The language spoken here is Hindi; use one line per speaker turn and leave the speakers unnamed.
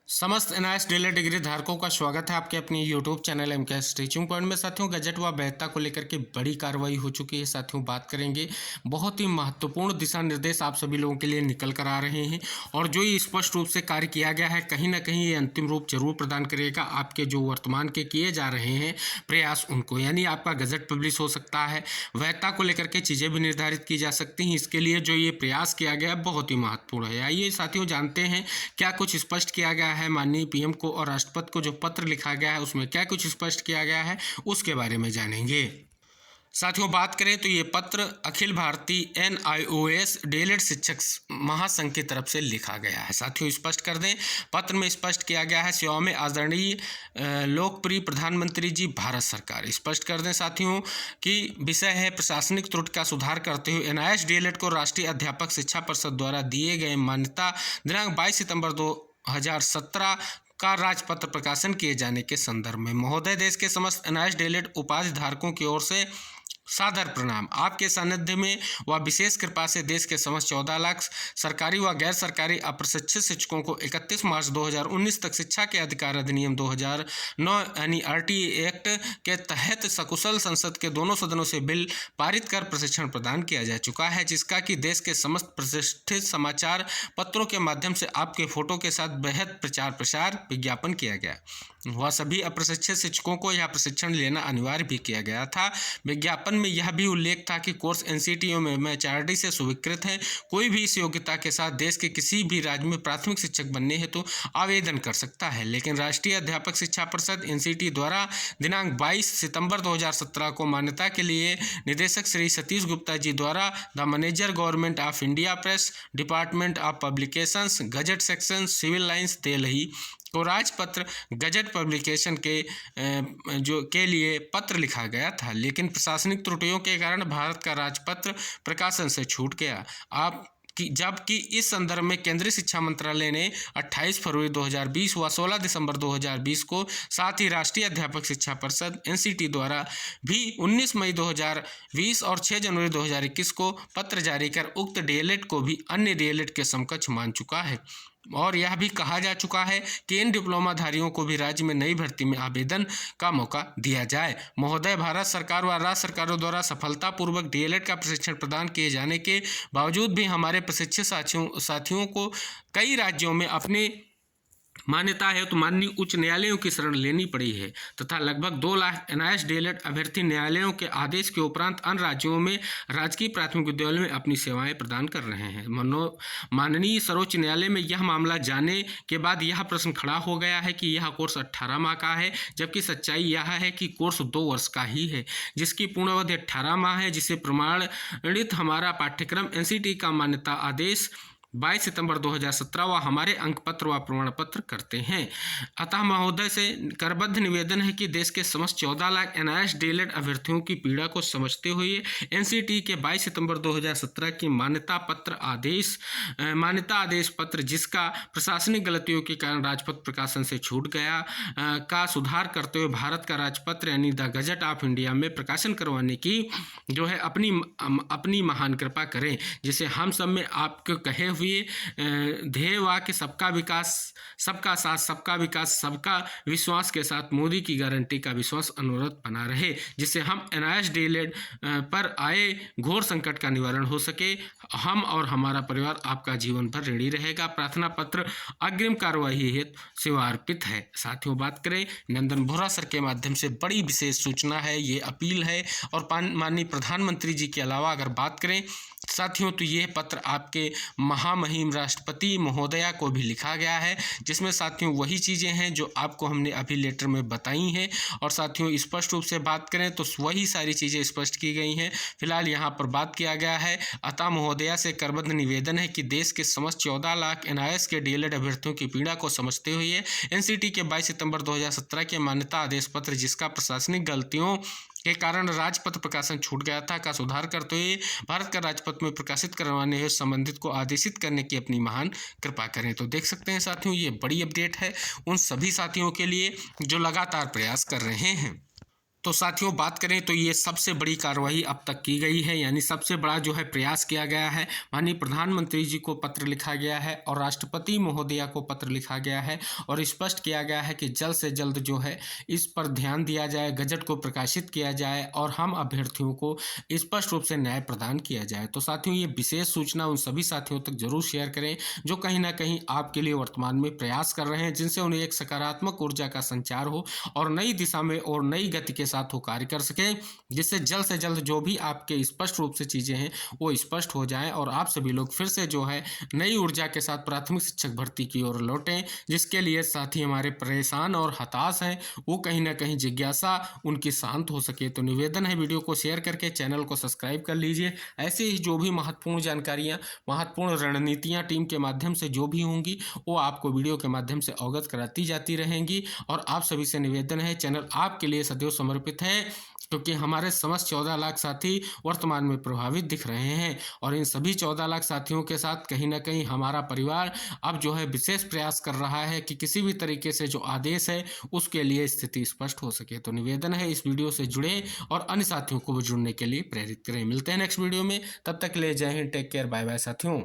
समस्त एनआईएस डीलर डिग्री धारकों का स्वागत है आपके अपने YouTube channel MKS teaching point में। साथियों, गजट व वैधता को लेकर के बड़ी कार्रवाई हो चुकी है। साथियों, बात करेंगे, बहुत ही महत्वपूर्ण दिशा निर्देश आप सभी लोगों के लिए निकल कर आ रहे हैं और जो ये स्पष्ट रूप से कार्य किया गया है, कहीं ना कहीं ये अंतिम रूप जरूर प्रदान करेगा आपके जो वर्तमान के किए जा रहे हैं प्रयास उनको, यानी आपका गजट पब्लिश हो सकता है, वैधता को लेकर के चीज़ें भी निर्धारित की जा सकती हैं। इसके लिए जो ये प्रयास किया गया है बहुत ही महत्वपूर्ण है। आइए साथियों जानते हैं क्या कुछ स्पष्ट किया गया है। माननीय पीएम को और राष्ट्रपति को जो पत्र लिखा गया है उसमें क्या कुछ स्पष्ट किया गया है उसके बारे में जानेंगे। साथियों, बात करें तो ये पत्र अखिल भारतीय एनआईओएस डीएलएड शिक्षक महासंघ की तरफ से लिखा गया है। साथियों, स्पष्ट कर दें, पत्र में स्पष्ट किया गया है सेवा में आदरणीय लोकप्रिय प्रधानमंत्री जी भारत सरकार। स्पष्ट कर दें साथियों कि विषय है प्रशासनिक त्रुटि का सुधार करते हुए एनआईएस डीएलएड को राष्ट्रीय अध्यापक शिक्षा परिषद द्वारा दिए गए मान्यता दिनांक 22 सितंबर 2017 का राजपत्र प्रकाशन किए जाने के संदर्भ में महोदय, देश के समस्त एनआईएस डीएलएड उपाधि धारकों की ओर से सादर प्रणाम। आपके सानिध्य में व विशेष कृपा से देश के समस्त 14 लाख सरकारी व गैर सरकारी अप्रशिक्षित शिक्षकों को 31 मार्च 2019 तक शिक्षा के अधिकार अधिनियम 2009 यानी आरटीई एक्ट के तहत सकुशल संसद के दोनों सदनों से बिल पारित कर प्रशिक्षण प्रदान किया जा चुका है, जिसका कि देश के समस्त प्रतिष्ठित समाचार पत्रों के माध्यम से आपके फोटो के साथ बेहद प्रचार प्रसार विज्ञापन किया गया। वह सभी अप्रशिक्षित शिक्षकों को यह प्रशिक्षण लेना अनिवार्य भी किया गया था। विज्ञापन में यह भी उल्लेख था कि कोर्स एनसीटीओ में एमएचआरडी से स्वीकृत है। कोई भी इस योग्यता के साथ देश के किसी भी राज्य में प्राथमिक शिक्षक बनने हेतु आवेदन कर सकता है, लेकिन राष्ट्रीय अध्यापक शिक्षा परिषद एनसीटी द्वारा दिनांक 22 सितंबर 2017 को मान्यता के लिए निदेशक श्री सतीश गुप्ता जी द्वारा the manager government of India press department of publications gazette section civil lines Delhi को राजपत्र गजट पब्लिकेशन के लिए पत्र लिखा गया था, लेकिन प्रशासनिक त्रुटियों के कारण भारत का राजपत्र प्रकाशन से छूट गया। जबकि इस संदर्भ में केंद्रीय शिक्षा मंत्रालय ने 28 फरवरी 2020 व 16 दिसंबर 2020 को, साथ ही राष्ट्रीय अध्यापक शिक्षा परिषद एनसीटी द्वारा भी 19 मई 2020 और 6 जनवरी 2021 को पत्र जारी कर उक्त डीएलएड को भी अन्य डीएलएड के समकक्ष मान चुका है और यह भी कहा जा चुका है कि इन डिप्लोमाधारियों को भी राज्य में नई भर्ती में आवेदन का मौका दिया जाए। महोदय, भारत सरकार व राज्य सरकारों द्वारा सफलतापूर्वक डीएलएड का प्रशिक्षण प्रदान किए जाने के बावजूद भी हमारे प्रशिक्षित साथियों को कई राज्यों में अपनी मान्यता है तो माननीय उच्च न्यायालयों की शरण लेनी पड़ी है तथा लगभग 2 लाख एनआईएस डीएलएड अभ्यर्थी न्यायालयों के आदेश के उपरांत अन्य राज्यों में राजकीय प्राथमिक विद्यालयों में अपनी सेवाएं प्रदान कर रहे हैं। माननीय सर्वोच्च न्यायालय में यह मामला जाने के बाद यह प्रश्न खड़ा हो गया है कि यह कोर्स 18 माह का है, जबकि सच्चाई यह है कि कोर्स 2 वर्ष का ही है, जिसकी पूर्ण अवधि 18 माह है, जिसे प्रमाणित हमारा पाठ्यक्रम एनसीटी का मान्यता आदेश 22 सितंबर 2017 व हमारे अंक पत्र व प्रमाण पत्र करते हैं। अतः महोदय से करबद्ध निवेदन है कि देश के समस्त 14 लाख एनआईएस डीएलएड अभ्यर्थियों की पीड़ा को समझते हुए एनसीटी के 22 सितंबर 2017 की मान्यता आदेश पत्र, जिसका प्रशासनिक गलतियों के कारण राजपत्र प्रकाशन से छूट गया, का सुधार करते हुए भारत का राजपत्र यानी द गजट ऑफ इंडिया में प्रकाशन करवाने की जो है अपनी महान कृपा करें, जिसे हम सब में आपको कहे हुए ध्येय वाक्य सबका विकास, सबका साथ, सबका विकास, सबका विश्वास के साथ मोदी की गारंटी का विश्वास अनुरोध बना रहे, जिससे हम एनआईएस डीएलएड पर आए घोर संकट का निवारण हो सके। हम और हमारा परिवार आपका जीवन भर ऋणी रहेगा। प्रार्थना पत्र अग्रिम कार्यवाही हेतु सेवार्पित है। साथियों, बात करें नंदन बोहरा सर के माध्यम से बड़ी विशेष सूचना है, ये अपील है और माननीय प्रधानमंत्री जी के अलावा अगर बात करें साथियों तो यह पत्र आपके महामहिम राष्ट्रपति महोदया को भी लिखा गया है, जिसमें साथियों वही चीज़ें हैं जो आपको हमने अभी लेटर में बताई हैं और साथियों स्पष्ट रूप से बात करें तो वही सारी चीज़ें स्पष्ट की गई हैं। फिलहाल यहाँ पर बात किया गया है, अतः महोदया से करबद्ध निवेदन है कि देश के समस्त 14 लाख एनआईएस के डीएलएड अभ्यर्थियों की पीड़ा को समझते हुए एनसीटी के 22 सितंबर 2017 के मान्यता आदेश पत्र, जिसका प्रशासनिक गलतियों के कारण राजपत्र प्रकाशन छूट गया था, का सुधार करते हुए भारत का राजपत्र में प्रकाशित करवाने हेतु संबंधित को आदेशित करने की अपनी महान कृपा करें। तो देख सकते हैं साथियों, ये बड़ी अपडेट है उन सभी साथियों के लिए जो लगातार प्रयास कर रहे हैं। तो साथियों बात करें तो ये सबसे बड़ी कार्रवाई अब तक की गई है, यानी सबसे बड़ा जो है प्रयास किया गया है। माननीय प्रधानमंत्री जी को पत्र लिखा गया है और राष्ट्रपति महोदया को पत्र लिखा गया है और स्पष्ट किया गया है कि जल्द से जल्द जो है इस पर ध्यान दिया जाए, गजट को प्रकाशित किया जाए और हम अभ्यर्थियों को स्पष्ट रूप से न्याय प्रदान किया जाए। तो साथियों ये विशेष सूचना उन सभी साथियों तक जरूर शेयर करें जो कहीं ना कहीं आपके लिए वर्तमान में प्रयास कर रहे हैं, जिनसे उन्हें एक सकारात्मक ऊर्जा का संचार हो और नई दिशा में और नई गति के साथ वो कार्य कर सके, जिससे जल्द से जल्द जो भी आपके स्पष्ट रूप से चीजें हैं वो स्पष्ट हो जाएं और आप सभी लोग फिर से जो है नई ऊर्जा के साथ प्राथमिक शिक्षक भर्ती की ओर लौटें, जिसके लिए साथी हमारे परेशान और हताश हैं वो कहीं ना कहीं जिज्ञासा उनकी शांत हो सके। तो निवेदन है वीडियो को शेयर करके चैनल को सब्सक्राइब कर लीजिए। ऐसे ही जो भी महत्वपूर्ण जानकारियां, महत्वपूर्ण रणनीतियां टीम के माध्यम से जो भी होंगी वो आपको वीडियो के माध्यम से अवगत कराती जाती रहेंगी। और आप सभी से निवेदन है, चैनल आपके लिए सदैव समर्पित है, क्योंकि हमारे समस्त 14 लाख साथी वर्तमान में प्रभावित दिख रहे हैं और इन सभी 14 लाख साथियों के साथ कहीं ना कहीं हमारा परिवार अब जो है विशेष प्रयास कर रहा है कि किसी भी तरीके से जो आदेश है उसके लिए स्थिति स्पष्ट हो सके। तो निवेदन है इस वीडियो से जुड़े और अन्य साथियों को भी जुड़ने के लिए प्रेरित करें। मिलते हैं नेक्स्ट वीडियो में, तब तक के लिए जय हिंद, टेक केयर, बाय बाय साथियों।